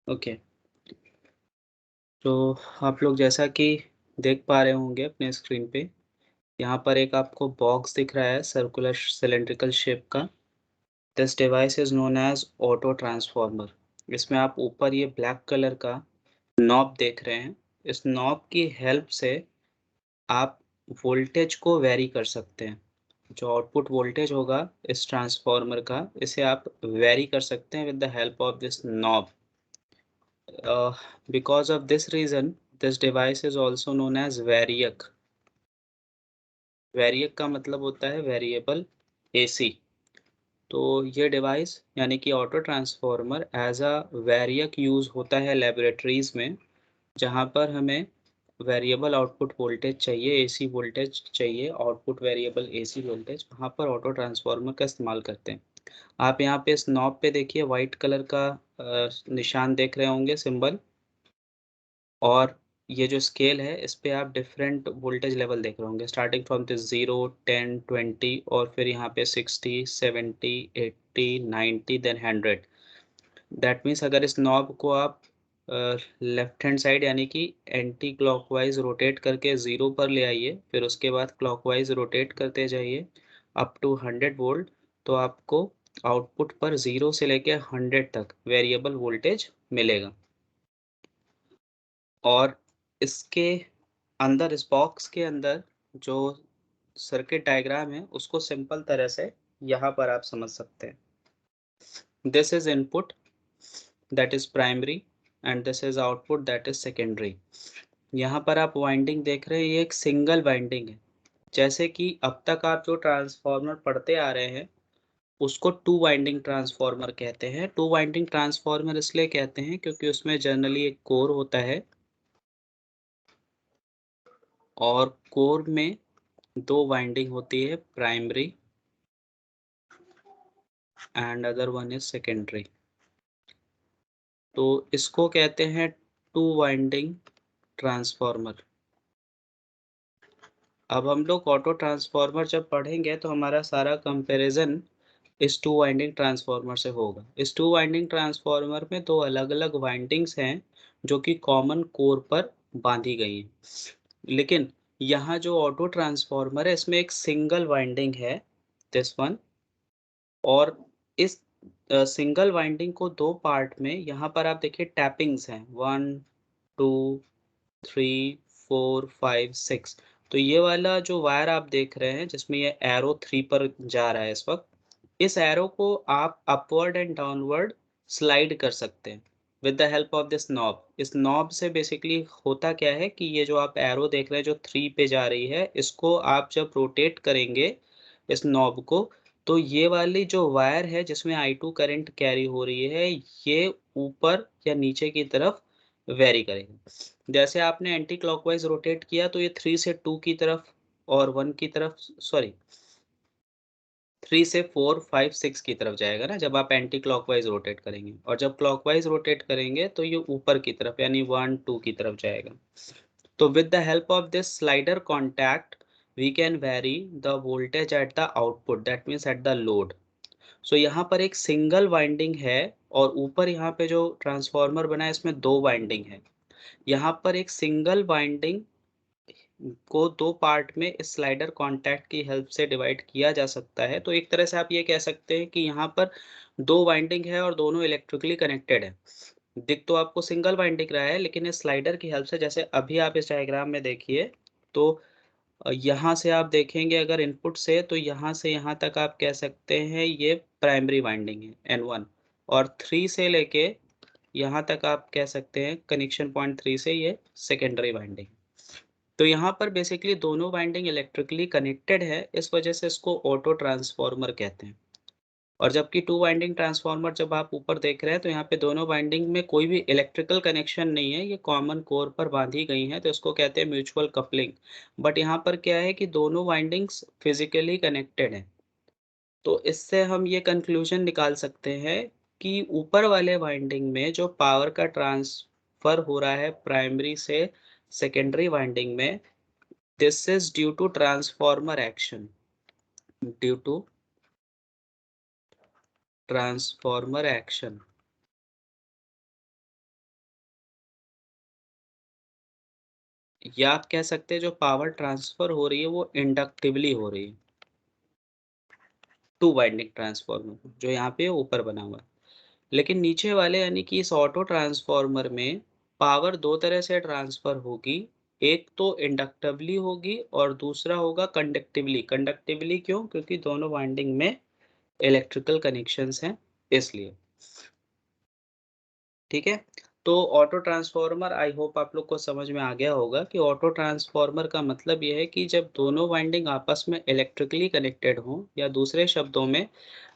Okay. तो आप लोग जैसा कि देख पा रहे होंगे अपने स्क्रीन पे, यहाँ पर एक आपको बॉक्स दिख रहा है सर्कुलर सिलिंड्रिकल शेप का। This device is known as auto transformer. इसमें आप ऊपर ये ब्लैक कलर का नॉब देख रहे हैं। इस नॉब की हेल्प से आप वोल्टेज को वेरी कर सकते हैं। जो आउटपुट वोल्टेज होगा इस ट्रांसफॉर्मर का, इसे आप वेरी कर सकते हैं with the help of this knob. Because of this reason, this device is also known as variac. Variac का मतलब होता है वेरिएबल एसी। तो ये डिवाइस यानी कि auto transformer as a variac use होता है लेबोरेटरीज में, जहाँ पर हमें वेरिएबल आउटपुट वोल्टेज चाहिए, एसी वोल्टेज चाहिए, आउटपुट वेरिएबल एसी वोल्टेज, वहाँ पर ऑटो ट्रांसफॉर्मर का इस्तेमाल करते हैं। आप यहाँ पे इस नॉब पे देखिए वाइट कलर का निशान देख रहे होंगे, सिंबल। और ये जो स्केल है इस पे आप डिफरेंट वोल्टेज लेवल देख रहे होंगे, स्टार्टिंग फ्रॉम दिस 0, 10, 20 और फिर यहाँ पे 60, 70, 80, 90 देन 100। दैट मीन्स अगर इस नॉब को आप लेफ्ट हैंड साइड यानी कि एंटी क्लॉकवाइज रोटेट करके 0 पर ले आइए, फिर उसके बाद क्लॉकवाइज रोटेट करते जाइए अप टू 100 वोल्ट, तो आपको आउटपुट पर 0 से लेके 100 तक वेरिएबल वोल्टेज मिलेगा। और इसके अंदर, इस बॉक्स के अंदर जो सर्किट डायग्राम है उसको सिंपल तरह से यहाँ पर आप समझ सकते हैं। This is input that is primary and this is output that is secondary. यहाँ पर आप वाइंडिंग देख रहे हैं, ये एक सिंगल वाइंडिंग है। जैसे कि अब तक आप जो ट्रांसफार्मर पढ़ते आ रहे हैं उसको टू वाइंडिंग ट्रांसफार्मर कहते हैं। टू वाइंडिंग ट्रांसफार्मर इसलिए कहते हैं क्योंकि उसमें जनरली एक कोर होता है और कोर में दो वाइंडिंग होती है, primary and other one is secondary. तो इसको कहते हैं टू वाइंडिंग ट्रांसफार्मर। अब हम लोग ऑटो ट्रांसफार्मर जब पढ़ेंगे तो हमारा सारा कंपैरिजन इस टू वाइंडिंग ट्रांसफार्मर से होगा। इस टू वाइंडिंग ट्रांसफार्मर में दो अलग अलग वाइंडिंग्स हैं जो कि कॉमन कोर पर बांधी गई हैं, लेकिन यहाँ जो ऑटो ट्रांसफार्मर है इसमें एक सिंगल वाइंडिंग है, दिस वन। और इस सिंगल वाइंडिंग को दो पार्ट में यहाँ पर आप देखिए टैपिंग्स हैं, 1, 2, 3, 4, 5, 6। तो ये वाला जो वायर आप देख रहे हैं जिसमें ये एरो 3 पर जा रहा है इस वक्त, इस एरो को आप अपवर्ड एंड डाउनवर्ड स्लाइड कर सकते हैं with the help of this knob. इस नॉब से बेसिकली होता क्या है कि ये जो आप एरो देख रहे हैं जो 3 पे जा रही है, इसको आप जब रोटेट करेंगे इस नॉब को, तो ये वाली जो वायर है जिसमें I2 करंट कैरी हो रही है, ये ऊपर या नीचे की तरफ वेरी करेगा। जैसे आपने एंटी क्लॉकवाइज रोटेट किया तो ये 3 से 2 की तरफ और 1 की तरफ, सॉरी 3 से 4, 5, 6 की तरफ जाएगा ना जब आप एंटी क्लॉकवाइज रोटेट करेंगे, और जब क्लॉकवाइज रोटेट करेंगे तो ये ऊपर की तरफ यानी 1, 2 की तरफ जाएगा। तो with the help of this slider contact we can vary the voltage at the output, that means at the load. So यहाँ पर एक सिंगल वाइंडिंग है और ऊपर यहाँ पे जो ट्रांसफार्मर बना है इसमें दो वाइंडिंग है। यहाँ पर एक सिंगल वाइंडिंग को दो पार्ट में इस स्लाइडर कॉन्टैक्ट की हेल्प से डिवाइड किया जा सकता है। तो एक तरह से आप ये कह सकते हैं कि यहाँ पर दो वाइंडिंग है और दोनों इलेक्ट्रिकली कनेक्टेड है। दिख तो आपको सिंगल वाइंडिंग रहा है, लेकिन इस स्लाइडर की हेल्प से, जैसे अभी आप इस डायग्राम में देखिए, तो यहाँ से आप देखेंगे अगर इनपुट से, तो यहाँ से यहाँ तक आप कह सकते हैं ये प्राइमरी वाइंडिंग है N1, और 3 से लेके यहाँ तक आप कह सकते हैं कनेक्शन पॉइंट 3 से ये सेकेंडरी वाइंडिंग। तो यहाँ पर बेसिकली दोनों वाइंडिंग इलेक्ट्रिकली कनेक्टेड है, इस वजह से इसको ऑटो ट्रांसफार्मर कहते हैं। और जबकि टू वाइंडिंग ट्रांसफार्मर जब आप ऊपर देख रहे हैं तो यहाँ पे दोनों वाइंडिंग में कोई भी इलेक्ट्रिकल कनेक्शन नहीं है, ये कॉमन कोर पर बांधी गई हैं, तो इसको कहते हैं म्यूचुअल कपलिंग। बट यहाँ पर क्या है कि दोनों वाइंडिंग्स फिजिकली कनेक्टेड हैं। तो इससे हम ये कंक्लूजन निकाल सकते हैं कि ऊपर वाले वाइंडिंग में जो पावर का ट्रांसफर हो रहा है प्राइमरी से सेकेंडरी वाइंडिंग में, this is due to transformer action, due to transformer action. या आप कह सकते हैं जो पावर ट्रांसफर हो रही है वो इंडक्टिवली हो रही है, टू वाइंडिंग ट्रांसफार्मर जो यहाँ पे ऊपर बना हुआ है। लेकिन नीचे वाले यानी कि इस ऑटो ट्रांसफार्मर में पावर दो तरह से ट्रांसफर होगी, एक तो इंडक्टिवली होगी और दूसरा होगा कंडक्टिवली। कंडक्टिवली क्यों? क्योंकि दोनों वाइंडिंग में इलेक्ट्रिकल कनेक्शंस हैं इसलिए। ठीक है? तो ऑटो ट्रांसफार्मर आई होप आप लोग को समझ में आ गया होगा कि ऑटो ट्रांसफार्मर का मतलब ये है कि जब दोनों वाइंडिंग आपस में इलेक्ट्रिकली कनेक्टेड हों, या दूसरे शब्दों में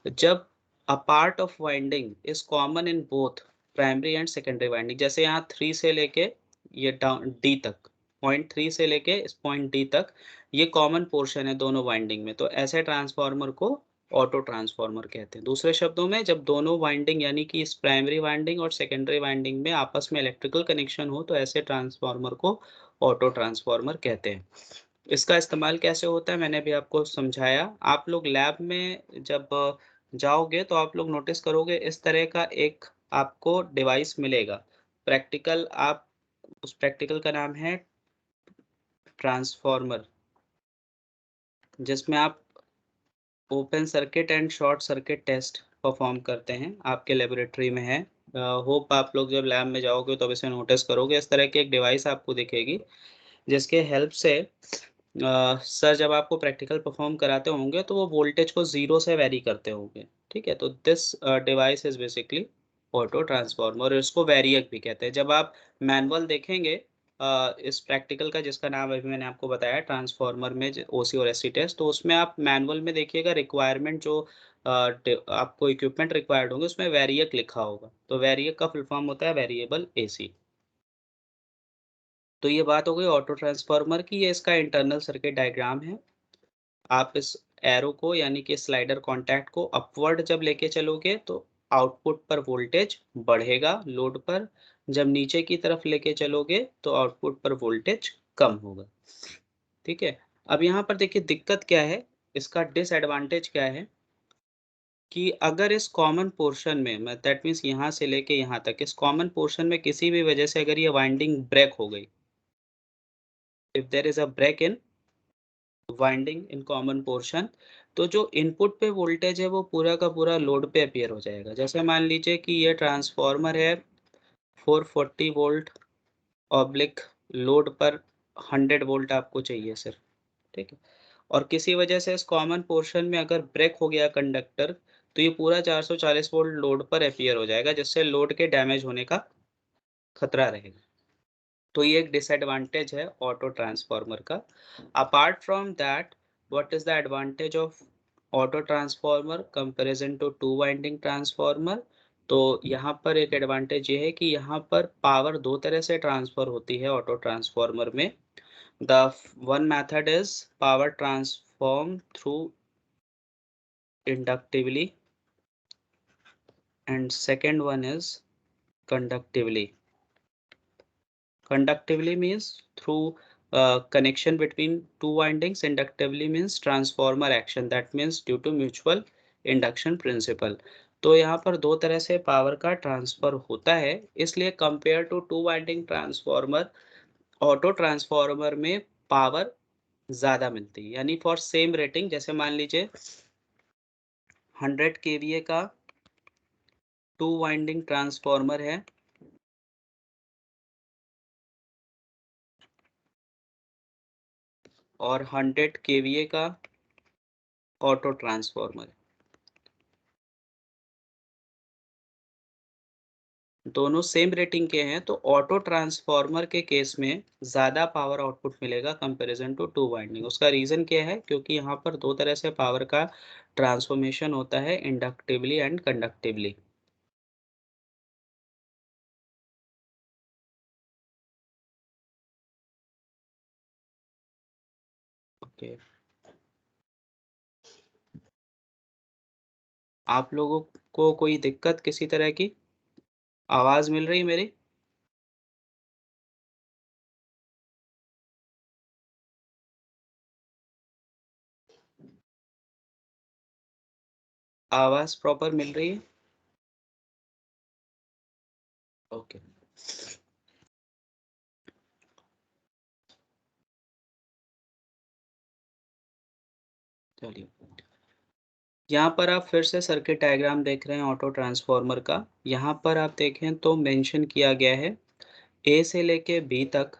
जब a part of winding is common in both primary and secondary winding. जैसे यहाँ 3 से लेके ये डाउन डी तक, पॉइंट 3 से लेके इस पॉइंट डी तक ये कॉमन पोर्शन है दोनों वाइंडिंग में, तो ऐसे ट्रांसफार्मर को ऑटो ट्रांसफार्मर कहते हैं। दूसरे शब्दों में जब दोनों वाइंडिंग यानी कि इस प्राइमरी वाइंडिंग और सेकेंडरी वाइंडिंग में आपस में इलेक्ट्रिकल कनेक्शन हो तो ऐसे ट्रांसफार्मर को ऑटो ट्रांसफार्मर कहते हैं। इसका इस्तेमाल कैसे होता है मैंने अभी आपको समझाया। आप लोग लैब में जब जाओगे तो आप लोग नोटिस करोगे इस तरह का एक आपको डिवाइस मिलेगा। प्रैक्टिकल आप उस प्रैक्टिकल का नाम है ट्रांसफार्मर, जिसमें आप open circuit and short circuit test perform करते हैं, आपके लेबोरेटरी में है। होप आप लोग जब लैब में जाओगे तो अब इसे नोटिस करोगे। इस तरह की एक डिवाइस आपको दिखेगी जिसके हेल्प से सर जब आपको प्रैक्टिकल परफॉर्म कराते होंगे तो वो वोल्टेज को 0 से वैरी करते होंगे। ठीक है? तो this device is basically auto transformer और इसको वैरिएक भी कहते हैं। जब आप मैनुअल देखेंगे इस प्रैक्टिकल का जिसका नाम अभी मैंने आपको बताया ट्रांसफार्मर में ओसी और एससी टेस्ट, तो उसमें आप मैनुअल में देखिएगा रिक्वायरमेंट जो आपको इक्विपमेंट रिक्वायर्ड होंगे उसमें वैरिएक लिखा होगा। तो वैरिएक का फुल फॉर्म होता है वेरिएबल एसी। तो ये बात हो गई ऑटो ट्रांसफार्मर की, ये इसका इंटरनल सर्किट डायग्राम है। आप इस एरो को यानी कि स्लाइडर कॉन्टैक्ट को अपवर्ड जब लेके चलोगे तो आउटपुट पर वोल्टेज बढ़ेगा लोड पर, जब नीचे की तरफ लेके चलोगे तो आउटपुट पर वोल्टेज कम होगा। ठीक है? अब यहाँ पर देखिए दिक्कत क्या है, इसका डिसएडवांटेज क्या है कि अगर इस कॉमन पोर्शन में दैट मीन्स यहाँ से लेके यहाँ तक इस कॉमन पोर्शन में किसी भी वजह से अगर ये वाइंडिंग ब्रेक हो गई, if there is a break in winding in common portion, तो जो इनपुट पे वोल्टेज है वो पूरा का पूरा लोड पे अपीयर हो जाएगा। जैसे मान लीजिए कि ये ट्रांसफार्मर है 440 वोल्ट ऑब्लिक लोड पर 100 वोल्ट आपको चाहिए सिर्फ। ठीक है? और किसी वजह से इस कॉमन पोर्शन में अगर ब्रेक हो गया कंडक्टर तो ये पूरा 440 वोल्ट लोड पर अपीयर हो जाएगा, जिससे लोड के डैमेज होने का खतरा रहेगा। तो ये एक डिसएडवांटेज है ऑटो ट्रांसफार्मर का। Apart from that, what is the advantage of auto transformer comparison to two winding transformer? तो यहाँ पर एक एडवांटेज ये है कि यहाँ पर पावर दो तरह से ट्रांसफर होती है ऑटो ट्रांसफार्मर में। The one method is power transform through inductively and second one is conductively. Conductively means through connection between two windings. Inductively means transformer action. That means due to mutual induction principle. तो यहाँ पर दो तरह से power का transfer होता है, इसलिए compare to two winding transformer auto transformer में पावर ज़्यादा मिलती है। यानी फॉर सेम रेटिंग, जैसे मान लीजिए 100 केवीए का टू वाइंडिंग ट्रांसफार्मर है और 100 केवीए का ऑटो ट्रांसफार्मर, दोनों सेम रेटिंग के हैं, तो ऑटो ट्रांसफार्मर के केस में ज़्यादा पावर आउटपुट मिलेगा कंपैरिजन टू टू वाइंडिंग। उसका रीज़न क्या है? क्योंकि यहाँ पर दो तरह से पावर का ट्रांसफॉर्मेशन होता है, इंडक्टिवली एंड कंडक्टिवली। ओके, आप लोगों को कोई दिक्कत किसी तरह की आवाज़ मिल रही मेरी? आवाज़ प्रॉपर मिल रही है? ओके। चलिए, यहाँ पर आप फिर से सर्किट डायग्राम देख रहे हैं ऑटो ट्रांसफार्मर का। यहाँ पर आप देखें तो मेंशन किया गया है ए से लेके बी तक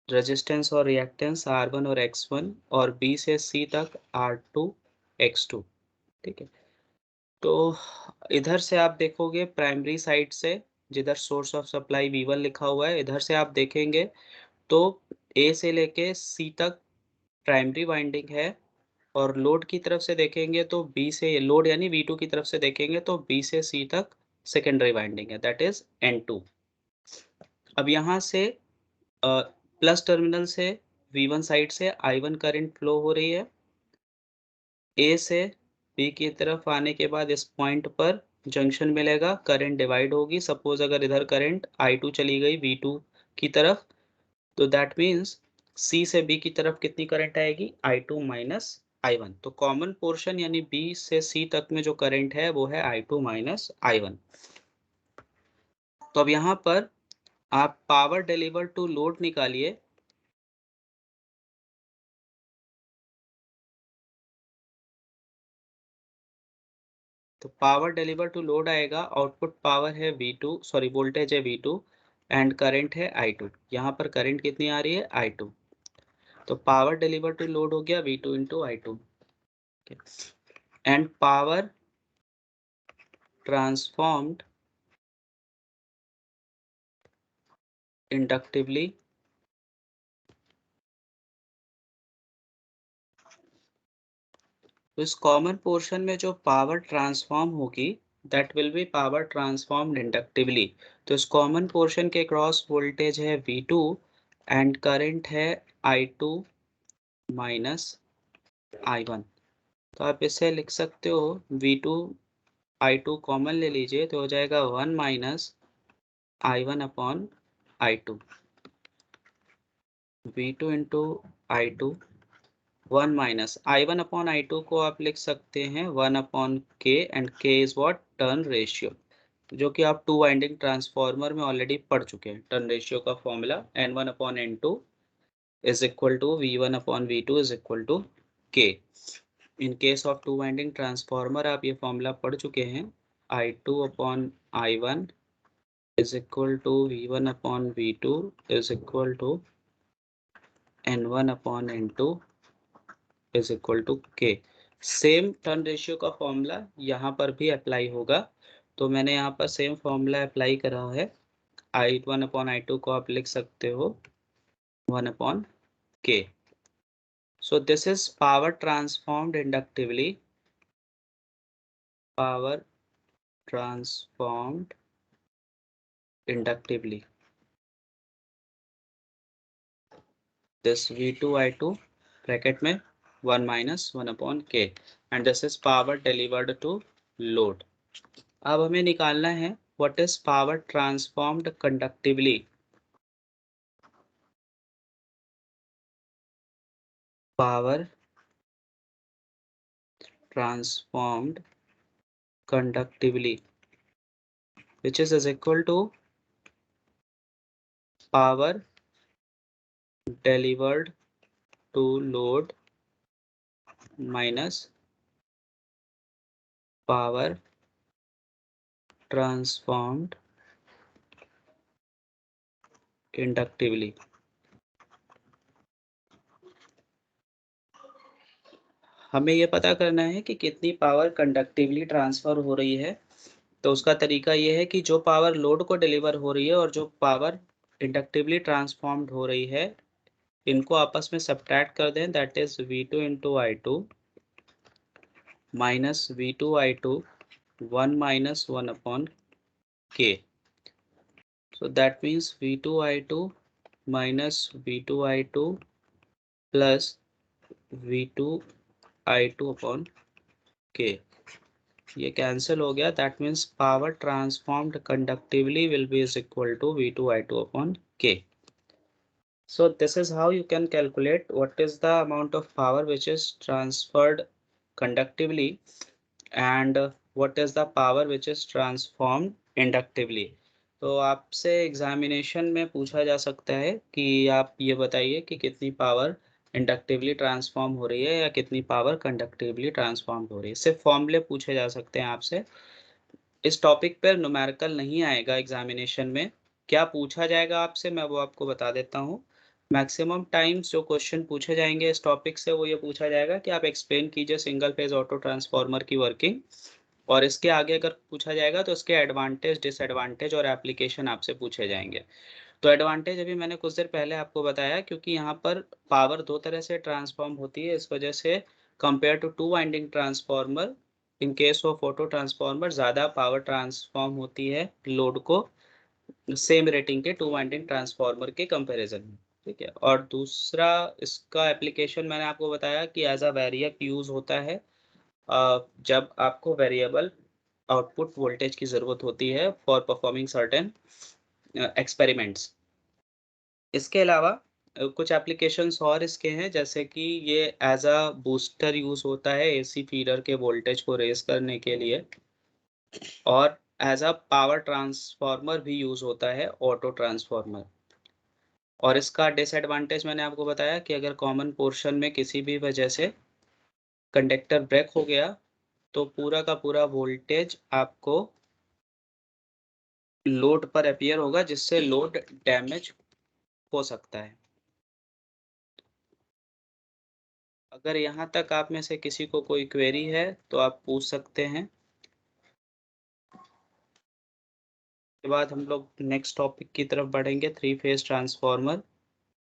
रेजिस्टेंस और रिएक्टेंस R1 और X1 और बी से सी तक R2 X2। ठीक है, तो इधर से आप देखोगे प्राइमरी साइड से, जिधर सोर्स ऑफ सप्लाई V1 लिखा हुआ है, इधर से आप देखेंगे तो ए से लेके सी तक प्राइमरी वाइंडिंग है और लोड की तरफ से देखेंगे तो बी से, लोड यानी V2 की तरफ से देखेंगे तो बी से सी तक सेकेंडरी वाइंडिंग है, दैट इज N2। अब यहाँ से प्लस टर्मिनल से V1 साइड से I1 करंट फ्लो हो रही है। ए से बी की तरफ आने के बाद इस पॉइंट पर जंक्शन मिलेगा, करंट डिवाइड होगी। सपोज अगर इधर करंट I2 चली गई V2 की तरफ, तो दैट मीन्स सी से बी की तरफ कितनी करंट आएगी, I2 माइनस I1। तो कॉमन पोर्शन यानी बी से सी तक में जो करंट है वो है I2 माइनस I1। तो अब यहाँ पर आप पावर डिलीवर टू लोड निकालिए। तो पावर डिलीवर टू लोड आएगा, आउटपुट पावर है V2, सॉरी वोल्टेज है V2 एंड करंट है I2। यहाँ पर करंट कितनी आ रही है, I2। तो पावर डिलीवर टू लोड हो गया V2 into I2 and power transformed inductively तो इस कॉमन पोर्शन में जो पावर ट्रांसफॉर्म होगी that will be power transformed inductively. तो इस कॉमन पोर्शन के क्रॉस वोल्टेज है V2 एंड करंट है I2 माइनस I1। तो आप इसे लिख सकते हो V2 I2 कॉमन ले लीजिए तो हो जाएगा 1 minus I1 upon I2। V2 into I2 1 minus I1 upon I2 को आप लिख सकते हैं 1 upon K and K is what, turn ratio, जो कि आप टू वाइंडिंग ट्रांसफार्मर में ऑलरेडी पढ़ चुके हैं। टर्न रेशियो का formula N1 upon N2 is equal to V1 upon V2 is equal to K। In case of two winding transformer आप ये फॉर्मूला पढ़ चुके हैं। I2 upon I1 is equal to V1 upon V2 is equal to N1 upon N2 is equal to K। Same turn ratio का formula यहाँ पर भी apply होगा। तो मैंने यहाँ पर सेम फॉर्मूला अप्लाई करा है। I1 अपॉन I2 को आप लिख सकते हो 1 upon K। So this is power transformed inductively, power transformed inductively, this V2 I2 bracket में 1 minus 1 upon K and this is power delivered to load। अब हमें निकालना है what is power transformed conductively। power transformed conductively which is equal to power delivered to load minus power transformed inductively। हमें ये पता करना है कि कितनी पावर कंडक्टिवली ट्रांसफ़र हो रही है। तो उसका तरीका ये है कि जो पावर लोड को डिलीवर हो रही है और जो पावर इंडक्टिवली ट्रांसफॉर्म्ड हो रही है, इनको आपस में सब्ट्रैक्ट कर दें, that is V2 into I2 minus V2 I2 1 minus 1 upon K। So that means V2 I2 minus V2 I2 plus V2 I2 upon K। ये कैंसिल हो गया, that means power transformed conductively will be is equal to V2 I2 upon K। So this is how you can calculate what is the amount of power which is transferred conductively and what is the power which is transformed inductively। तो आपसे examination में पूछा जा सकता है कि आप ये बताइए कि कितनी पावर इंडक्टिवली ट्रांसफॉर्म हो रही है या कितनी पावर कंडक्टिवली ट्रांसफॉर्म हो रही है। सिर्फ फॉर्मूले पूछे जा सकते हैं आपसे। इस टॉपिक पर न्यूमेरिकल नहीं आएगा एग्जामिनेशन में। क्या पूछा जाएगा आपसे मैं वो आपको बता देता हूँ। मैक्सिमम टाइम्स जो क्वेश्चन पूछे जाएंगे इस टॉपिक से वो ये पूछा जाएगा कि आप एक्सप्लेन कीजिए सिंगल फेज ऑटो ट्रांसफार्मर की वर्किंग, और इसके आगे अगर पूछा जाएगा तो इसके एडवांटेज डिसएडवांटेज और एप्लीकेशन आपसे पूछे जाएंगे। तो एडवांटेज अभी मैंने कुछ देर पहले आपको बताया, क्योंकि यहाँ पर पावर दो तरह से ट्रांसफॉर्म होती है, इस वजह से compare to two winding transformer in case of auto transformer ज़्यादा पावर ट्रांसफॉर्म होती है लोड को सेम रेटिंग के टू वाइंडिंग ट्रांसफॉर्मर के कंपैरिजन में। ठीक है, और दूसरा इसका एप्लीकेशन मैंने आपको बताया कि एज अ वेरिएक यूज होता है जब आपको वेरिएबल आउटपुट वोल्टेज की ज़रूरत होती है फॉर परफॉर्मिंग सर्टेन एक्सपेरिमेंट्स। इसके अलावा कुछ एप्लीकेशंस और इसके हैं, जैसे कि ये एज अ बूस्टर यूज़ होता है एसी फीडर के वोल्टेज को रेज करने के लिए, और एज अ पावर ट्रांसफार्मर भी यूज़ होता है ऑटो ट्रांसफार्मर। और इसका डिसएडवांटेज मैंने आपको बताया कि अगर कॉमन पोर्शन में किसी भी वजह से कंडक्टर ब्रेक हो गया तो पूरा का पूरा वोल्टेज आपको लोड पर अपीयर होगा, जिससे लोड डैमेज हो सकता है। अगर यहाँ तक आप में से किसी को कोई क्वेरी है तो आप पूछ सकते हैं। के बाद हम लोग नेक्स्ट टॉपिक की तरफ बढ़ेंगे, three phase transformer.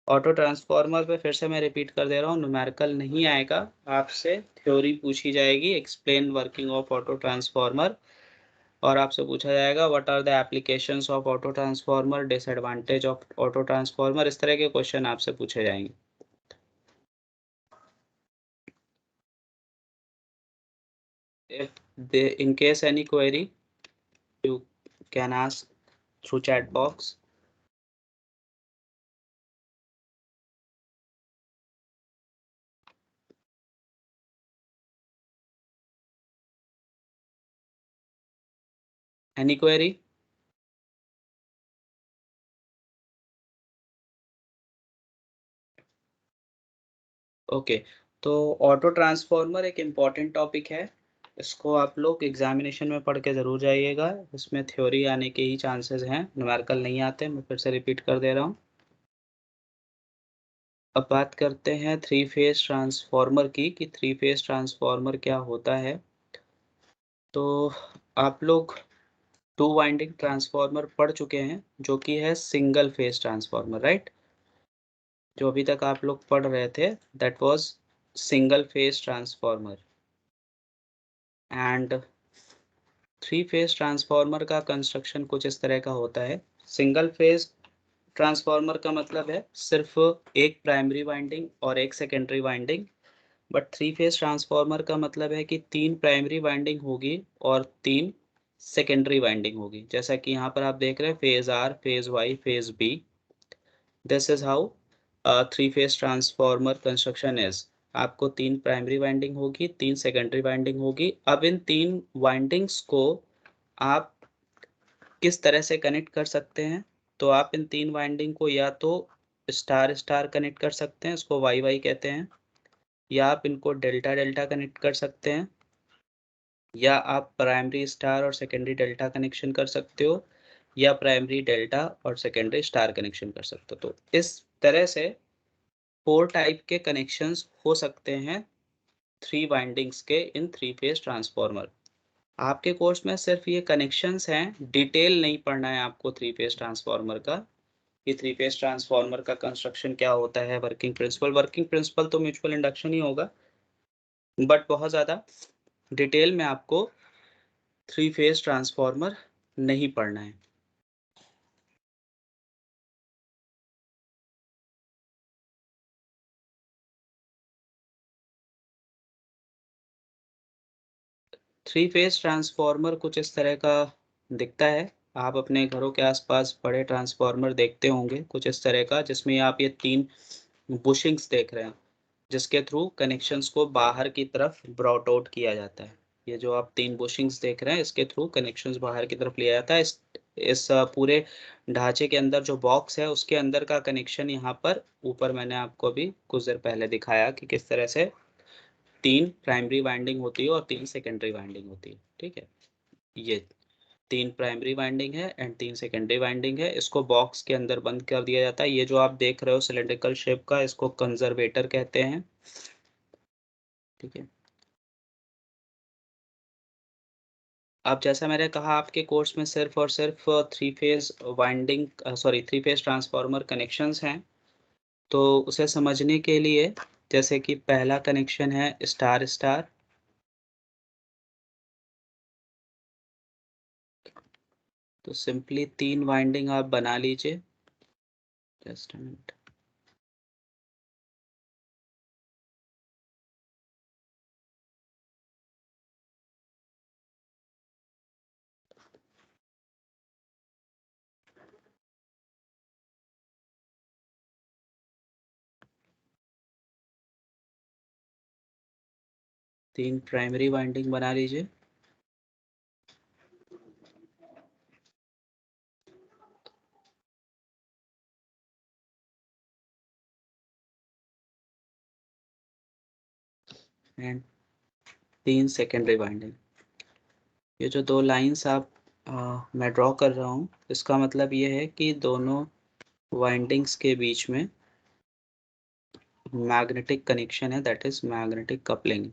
Auto transformer पे फिर से मैं रिपीट कर दे रहा हूँ, न्यूमेरिकल नहीं आएगा, आपसे थ्योरी पूछी जाएगी, explain working of auto transformer, और आपसे पूछा जाएगा what are the applications of auto transformer, disadvantage of auto transformer, इस तरह के क्वेश्चन आपसे पूछे जाएंगे। In case any query, you can ask through chat box. Any query? Okay, तो ऑटो ट्रांसफार्मर एक इम्पॉर्टेंट टॉपिक है, इसको आप लोग एग्जामिनेशन में पढ़ के ज़रूर जाइएगा। इसमें थ्योरी आने के ही चांसेस हैं, न्यूमेरिकल नहीं आते, मैं फिर से रिपीट कर दे रहा हूँ। अब बात करते हैं थ्री फेज ट्रांसफार्मर की, कि थ्री फेज ट्रांसफार्मर क्या होता है। तो आप लोग टू वाइंडिंग ट्रांसफार्मर पढ़ चुके हैं, जो कि है सिंगल फेज ट्रांसफार्मर, राइट। जो अभी तक आप लोग पढ़ रहे थे that was single phase transformer. And three phase transformer का कंस्ट्रक्शन कुछ इस तरह का होता है। सिंगल फेज ट्रांसफार्मर का मतलब है सिर्फ एक प्राइमरी वाइंडिंग और एक secondary winding, but three phase transformer का मतलब है कि तीन प्राइमरी वाइंडिंग होगी और तीन सेकेंडरी वाइंडिंग होगी, जैसा कि यहाँ पर आप देख रहे हैं phase R, phase Y, phase B. This is how three phase transformer construction is. आपको तीन प्राइमरी वाइंडिंग होगी, तीन सेकेंडरी वाइंडिंग होगी। अब इन तीन वाइंडिंग्स को आप किस तरह से कनेक्ट कर सकते हैं, तो आप इन तीन वाइंडिंग को या तो स्टार स्टार कनेक्ट कर सकते हैं, इसको वाई वाई कहते हैं, या आप इनको डेल्टा डेल्टा कनेक्ट कर सकते हैं, या आप प्राइमरी स्टार और सेकेंडरी डेल्टा कनेक्शन कर सकते हो, या प्राइमरी डेल्टा और सेकेंडरी स्टार कनेक्शन कर सकते हो। तो इस तरह से फोर टाइप के कनेक्शंस हो सकते हैं थ्री वाइंडिंग्स के इन थ्री फेज ट्रांसफार्मर। आपके कोर्स में सिर्फ ये कनेक्शंस हैं, डिटेल नहीं पढ़ना है आपको थ्री फेज ट्रांसफार्मर का, कि थ्री फेज ट्रांसफार्मर का कंस्ट्रक्शन क्या होता है, वर्किंग प्रिंसिपल तो म्यूचुअल इंडक्शन ही होगा, बट बहुत ज़्यादा डिटेल में आपको थ्री फेज ट्रांसफार्मर नहीं पढ़ना है। थ्री फेज ट्रांसफार्मर कुछ इस तरह का दिखता है। आप अपने घरों के आसपास बड़े ट्रांसफार्मर देखते होंगे कुछ इस तरह का, जिसमें आप ये तीन बुशिंग्स देख रहे हैं, जिसके थ्रू कनेक्शंस को बाहर की तरफ ब्रॉट आउट किया जाता है। ये जो आप तीन बुशिंग्स देख रहे हैं, इसके थ्रू कनेक्शंस बाहर की तरफ लिया जाता है। इस पूरे ढांचे के अंदर जो बॉक्स है उसके अंदर का कनेक्शन यहाँ पर ऊपर मैंने आपको अभी कुछ देर पहले दिखाया कि किस तरह से 3 प्राइमरी वाइंडिंग होती है और 3 सेकेंडरी वाइंडिंग होती है। ठीक है, ये 3 प्राइमरी वाइंडिंग है एंड 3 सेकेंडरी वाइंडिंग है। इसको बॉक्स के अंदर बंद कर दिया जाता है। ये जो आप देख रहे हो सिलेंड्रिकल शेप का, इसको कंजर्वेटर कहते हैं। ठीक है, अब जैसा मैंने कहा आपके कोर्स में सिर्फ और सिर्फ थ्री फेज ट्रांसफार्मर कनेक्शंस हैं। तो उसे समझने के लिए जैसे कि पहला कनेक्शन है स्टार स्टार, तो सिंपली 3 वाइंडिंग आप बना लीजिए। Just a minute. तीन प्राइमरी वाइंडिंग बना लीजिए। And 3 secondary winding. ये जो 2 लाइंस मैं ड्रॉ कर रहा हूँ, इसका मतलब ये है कि दोनों वाइंडिंग्स के बीच में मैग्नेटिक कनेक्शन है, that is magnetic coupling.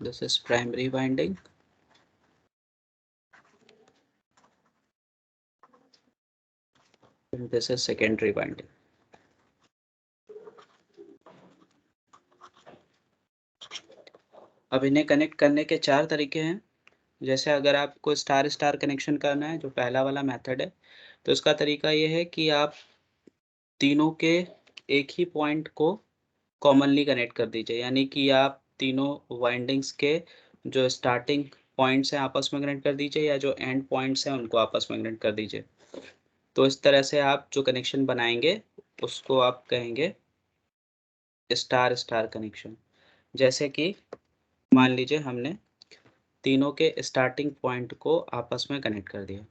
This is primary winding and this is secondary winding. अब इन्हें कनेक्ट करने के 4 तरीके हैं। जैसे अगर आपको स्टार स्टार कनेक्शन करना है, जो पहला वाला मेथड है, तो इसका तरीका ये है कि आप तीनों के एक ही पॉइंट को कॉमनली कनेक्ट कर दीजिए। यानी कि आप तीनों वाइंडिंग्स के जो स्टार्टिंग पॉइंट्स हैं आपस में कनेक्ट कर दीजिए, या जो एंड पॉइंट्स हैं उनको आपस में कनेक्ट कर दीजिए। तो इस तरह से आप जो कनेक्शन बनाएंगे उसको आप कहेंगे स्टार स्टार कनेक्शन। जैसे कि मान लीजिए हमने तीनों के स्टार्टिंग पॉइंट को आपस में कनेक्ट कर दिया,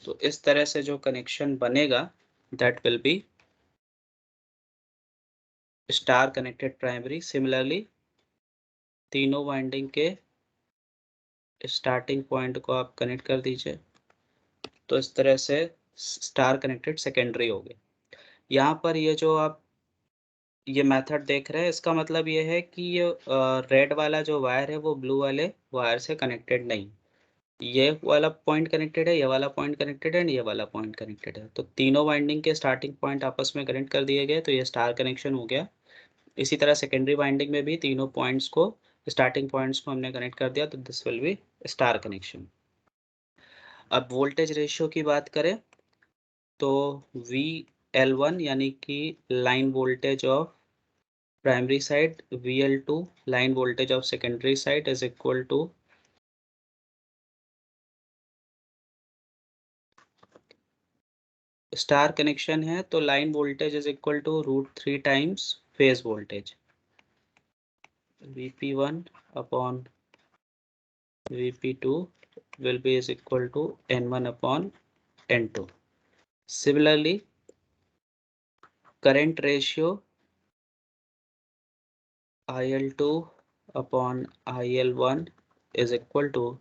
तो इस तरह से जो कनेक्शन बनेगा that will be star connected primary. Similarly तीनों वाइंडिंग के स्टार्टिंग पॉइंट को आप कनेक्ट कर दीजिए, तो इस तरह से स्टार कनेक्टेड सेकेंडरी हो गए। यहाँ पर ये जो आप ये मेथड देख रहे हैं, इसका मतलब ये है कि ये रेड वाला जो वायर है वो ब्लू वाले वायर से कनेक्टेड नहीं। ये वाला पॉइंट कनेक्टेड है, ये वाला पॉइंट कनेक्टेड है एंड ये वाला पॉइंट कनेक्टेड है। तो तीनों वाइंडिंग के स्टार्टिंग पॉइंट आपस में कनेक्ट कर दिए गए, तो ये स्टार कनेक्शन हो गया। इसी तरह सेकेंडरी वाइंडिंग में भी तीनों पॉइंट्स को स्टार्टिंग पॉइंट्स को हमने कनेक्ट कर दिया, तो this will be star connection. अब वोल्टेज रेशियो की बात करें तो VL1 यानी कि line voltage of primary side, VL2 line voltage of secondary side is equal to star connection है तो line voltage is equal to √3 times phase voltage, VP1 upon VP2 will be is equal to N1 upon N2. Similarly, current ratio IL2 upon IL1 is equal to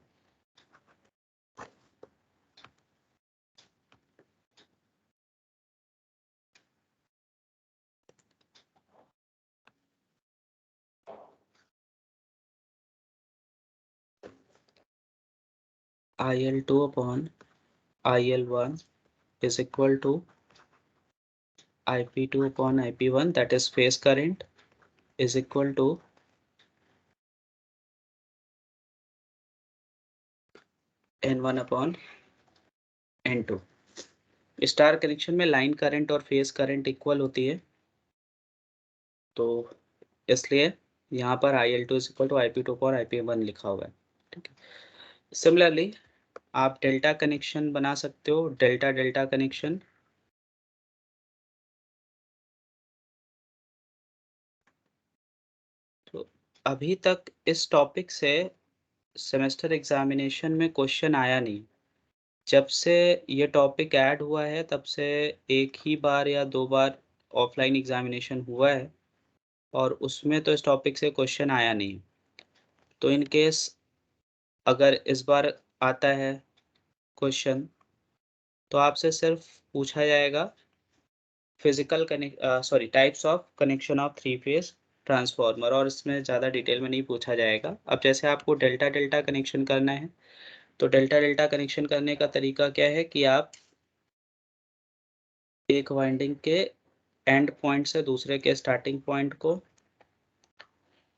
IL2 upon IL1 is equal to IP2 upon IP1, that is phase current, is equal to N1 upon N2। Star connection में line current और phase current equal होती है, तो इसलिए यहाँ पर IL2 is equal to IP2 upon IP1 लिखा हुआ है। ठीक है। सिमिलरली आप डेल्टा कनेक्शन बना सकते हो, डेल्टा डेल्टा कनेक्शन। तो अभी तक इस टॉपिक से सेमेस्टर एग्जामिनेशन में क्वेश्चन आया नहीं। जब से ये टॉपिक ऐड हुआ है तब से एक ही बार या 2 बार ऑफलाइन एग्जामिनेशन हुआ है और उसमें तो इस टॉपिक से क्वेश्चन आया नहीं। तो इन केस अगर इस बार आता है क्वेश्चन तो आपसे सिर्फ पूछा जाएगा types of connection of three phase transformer, और इसमें ज़्यादा डिटेल में नहीं पूछा जाएगा। अब जैसे आपको डेल्टा डेल्टा कनेक्शन करना है तो डेल्टा डेल्टा कनेक्शन करने का तरीका क्या है कि आप एक वाइंडिंग के एंड पॉइंट से दूसरे के स्टार्टिंग पॉइंट को,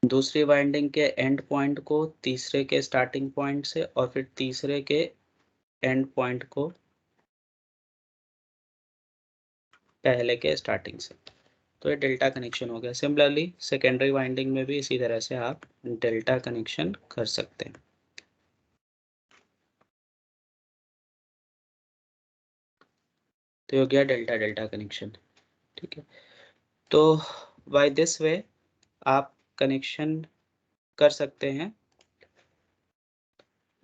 दूसरी वाइंडिंग के एंड पॉइंट को तीसरे के स्टार्टिंग पॉइंट से, और फिर तीसरे के एंड पॉइंट को पहले के स्टार्टिंग से। तो ये डेल्टा कनेक्शन हो गया। सिमिलरली सेकेंडरी वाइंडिंग में भी इसी तरह से आप डेल्टा कनेक्शन कर सकते हैं। तो ये हो गया डेल्टा डेल्टा कनेक्शन। ठीक है। तो बाय दिस वे आप कनेक्शन कर सकते हैं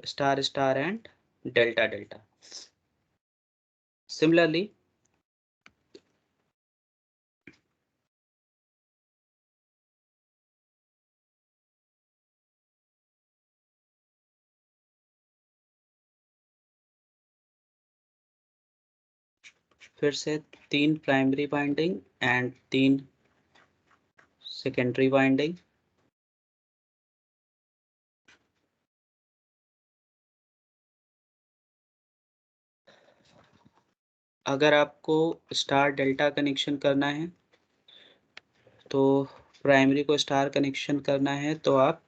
star star and delta delta. Similarly फिर से 3 primary winding and 3 secondary winding. अगर आपको स्टार डेल्टा कनेक्शन करना है तो प्राइमरी को स्टार कनेक्शन करना है तो आप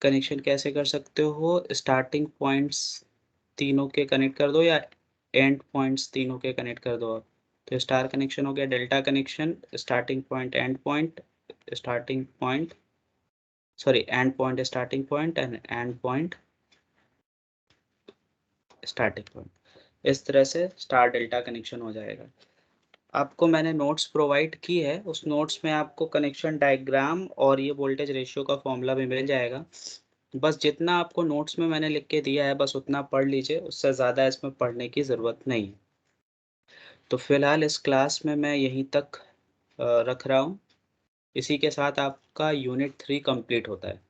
कनेक्शन कैसे कर सकते हो, स्टार्टिंग पॉइंट्स तीनों के कनेक्ट कर दो या एंड पॉइंट्स तीनों के कनेक्ट कर दो आप। तो स्टार कनेक्शन हो गया delta connection, starting point and point, starting point and point starting point and and point starting point. इस तरह से स्टार डेल्टा कनेक्शन हो जाएगा। आपको मैंने नोट्स प्रोवाइड की है, उस नोट्स में आपको कनेक्शन डायग्राम और ये वोल्टेज रेशियो का फॉर्मूला भी मिल जाएगा। बस जितना आपको नोट्स में मैंने लिख के दिया है बस उतना पढ़ लीजिए, उससे ज़्यादा इसमें पढ़ने की ज़रूरत नहीं। तो फिलहाल इस क्लास में मैं यहीं तक रख रहा हूँ। इसी के साथ आपका यूनिट 3 कंप्लीट होता है।